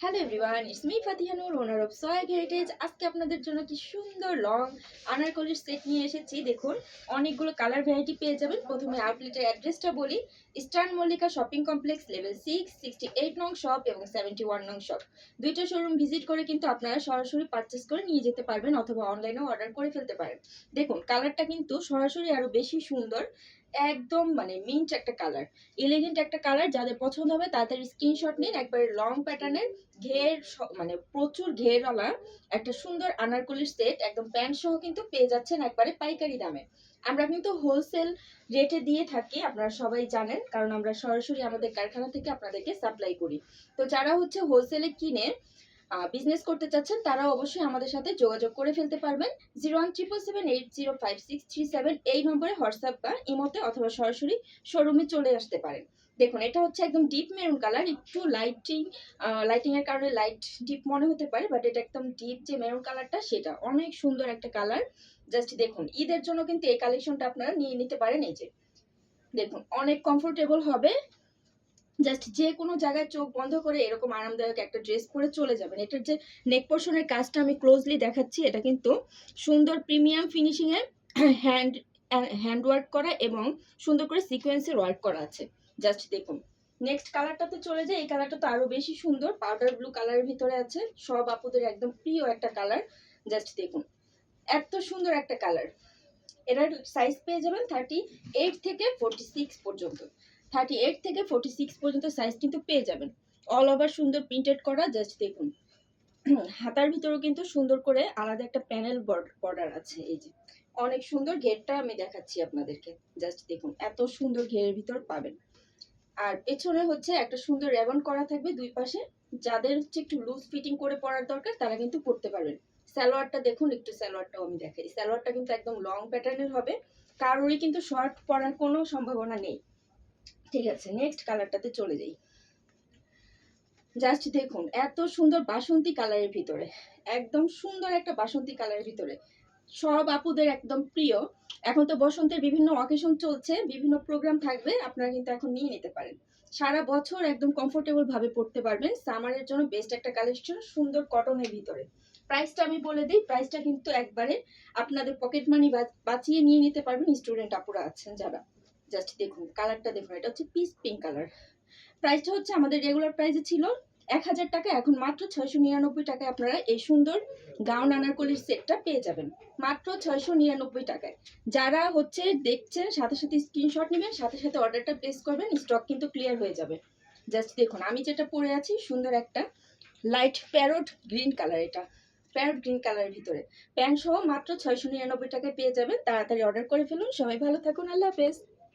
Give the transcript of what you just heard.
Hello everyone, it's me Fatiha Noor, owner of swag heritage. আজকে আপনাদের জন্য কি সুন্দর লং আনারকলির সেট নিয়ে এসেছি। দেখুন, অনেকগুলো কালার ভ্যারাইটি পেয়ে যাবেন। প্রথমে আউটলেটের অ্যাড্রেসটা বলি। Eastern Mallika shopping complex, level 6, 68 নং শপ এবং 71 নং শপ। দুইটা শোরুম ভিজিট করে কিন্তু আপনারা সরাসরি পারচেস করে নিয়ে যেতে পারবেন অথবা অনলাইনেও অর্ডার করে ফেলতে পারেন। দেখুন, কালারটা কিন্তু সরাসরি আরো বেশি সুন্দর। একদম মানে মিন্ট একটা কালার, এলিগেন্ট একটা কালার। যাদের পছন্দ হবে তাদের স্ক্রিনশট নিন। একবারে লং প্যাটার্নের ঘের মানে প্রচুর ঘেরওয়ালা একটা সুন্দর আনারকলির সেট, একদম প্যান্ট সহ কিন্তু পেয়ে যাচ্ছেন একবারে পাইকারি দামে। আমরা কিন্তু হোলসেল রেটে দিয়ে থাকি, আপনারা সবাই জানেন, কারণ আমরা সরাসরি আমাদের কারখানা থেকে আপনাদেরকে সাপ্লাই করি। তো যারা হচ্ছে হোলসেলে কিনে বিজনেস করতে চাচ্ছেন তারাও অবশ্যই আমাদের সাথে যোগাযোগ করে ফেলতে পারবেন। 017778053637 এই নম্বরে হোয়াটসঅ্যাপ বা ইমোতে অথবা সরাসরি শোরুমে চলে আসতে পারেন। দেখুন, এটা হচ্ছে একদম ডিপ মেরুন কালার, একটু লাইটিং এর কারণে লাইট ডিপ মনে হতে পারে, বাট এটা একদম ডিপ যে মেরুন কালারটা সেটা অনেক সুন্দর একটা কালার। জাস্ট দেখুন, ঈদের জন্য কিন্তু এই কালেকশনটা আপনারা নিয়ে নিতে পারেন। এই যে দেখুন, অনেক কমফোর্টেবল হবে। জাস্ট যে কোনো জায়গায় চোখ বন্ধ করে এরকম আরামদায়ক একটা ড্রেস পরে চলে যাবেন। এটার যে নেক পোর্শনের কাজটা আমি ক্লোজলি দেখাচ্ছি, এটা কিন্তু সুন্দর premium finishing a hand hand work করা এবং সুন্দর করে সিকোয়েন্সের ওয়ার্ক করা আছে। জাস্ট দেখুন, নেক্সট কালারটাতে চলে যায়। এই কালারটা তো আরো বেশি সুন্দর, পাউডার ব্লু কালারের ভিতরে আছে। সব আপুদের একদম প্রিয় একটা কালার। জাস্ট দেখুন, এত সুন্দর একটা কালার। এটার সাইজ পেয়ে যাবেন 38 থেকে 46 পর্যন্ত। 38 থেকে 46 পর্যন্ত সাইজ কিন্তু পেয়ে যাবেন। অল ওভার সুন্দর প্রিন্টেড করা। জাস্ট দেখুন, হাতার ভিতরেও কিন্তু সুন্দর করে আলাদা একটা প্যানেল বর্ডার আছে। এই যে অনেক সুন্দর ঘেরটা আমি দেখাচ্ছি আপনাদেরকে। জাস্ট দেখুন, এত সুন্দর ঘেরের ভিতর পাবেন। আর পেছনে হচ্ছে একটা সুন্দর রেবন করা থাকবে দুই পাশে। যাদের হচ্ছে একটু লুজ ফিটিং করে পরার দরকার তারা কিন্তু পরতে পারবেন। সালোয়ারটা দেখুন, একটু সালোয়ারটাও আমি দেখাই। সালোয়ারটা কিন্তু একদম লং প্যাটার্নের হবে, কারোরই কিন্তু শর্ট পরার কোনো সম্ভাবনা নেই। ঠিক আছে, নেক্সট কালারটাতে চলে যাই। জাস্ট দেখুন, এত সুন্দর বাসন্তী কালারের ভিতরে, একদম সুন্দর একটা বাসন্তী কালারের ভিতরে সব আপুদের একদম প্রিয়। এখন তো বসন্তের বিভিন্ন অকেশন চলছে, বিভিন্ন প্রোগ্রাম থাকবে, আপনারা কিন্তু এখন নিয়ে নিতে পারেন। সারা বছর একদম কমফোর্টেবল ভাবে পড়তে পারবেন। সামারের জন্য বেস্ট একটা কালেকশন, সুন্দর কটনের ভিতরে। প্রাইসটা আমি বলে দিই, প্রাইসটা কিন্তু একবারে আপনাদের পকেট মানি বাঁচিয়ে নিয়ে নিতে পারবেন স্টুডেন্ট আপুরা আছেন যারা। জাস্ট দেখুন, কালারটা দেখুন, এটা হচ্ছে পিস পিঙ্ক কালার। প্রাইসটা হচ্ছে আমাদের রেগুলার প্রাইসে ছিল 1000 টাকা, এখন মাত্র 699 টাকায় আপনারা এই সুন্দর গাউন আনারকলির সেটটা পেয়ে যাবেন মাত্র 699 টাকায়। যারা হচ্ছে দেখছেন সাথে সাথে স্ক্রিনশট নেবেন, সাথে সাথে অর্ডারটা প্লেস করবেন, স্টক কিন্তু ক্লিয়ার হয়ে যাবে। জাস্ট দেখুন, আমি যেটা পরে আছি সুন্দর একটা লাইট প্যারট গ্রিন কালার, এটা প্যারট গ্রিন কালারের ভিতরে প্যান্ট সহ মাত্র 699 টাকায় পেয়ে যাবেন। তাড়াতাড়ি অর্ডার করে ফেলুন। সবাই ভালো থাকুন, আল্লাহ হাফেজ।